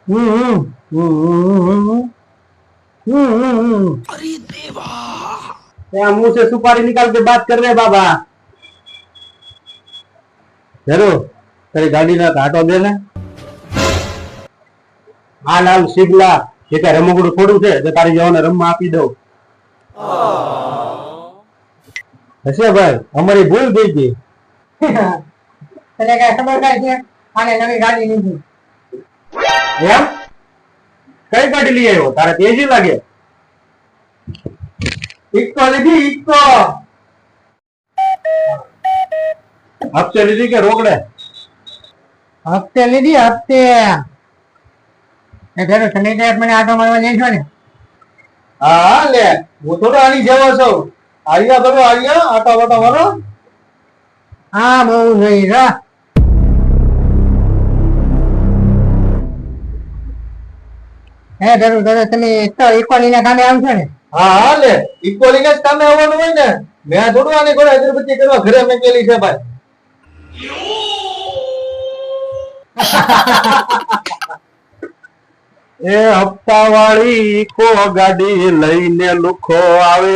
अरे देवा। मुंह से सुपारी निकाल के बात कर रहे बाबा। जरूर तेरी गाड़ी ना घाटो दे ने हाल हाल સીગલા એ કે રમકડું થોડું છે જે તારી જવાને રમવા આપી દઉં હશે ભાઈ અમારી ભૂલ થઈ ગઈ તને કઈ ખબર કાંઈ છે આને નવી ગાડી લીધી એમ કઈ ગાડી લઈ આવ્યો તારે તેજી લાગે ઇક્કો લીધી ઇક્કો હપ્તે લીધી કે રોકડે હપ્તે લીધી હપ્તે એ ઘરે તમે એક મને આટો મારવા જઈ છો ને હા લે હું થોડો આની જેવો છું આલિયા કરો આલિયા આટા વાટા મારો હા બહુ જોઈ રા હે જરૂર જરૂર તમે તો ઇકોની ના કામે આવશો ને હા હા લે ઇક્વલિંગ જ કામે આવવાનું હોય ને મેં થોડું આની ઘરે અગરબત્તી કરવા ઘરે મેકેલી છે ભાઈ એ હપ્તા વાળી ઈકો ગાડી લઈને લુખો આવે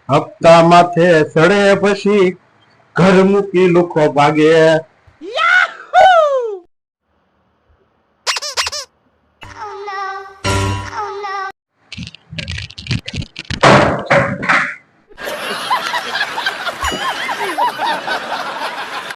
હપ્તા માથે ચડે પછી ઘર મૂકી લુખો ભાગે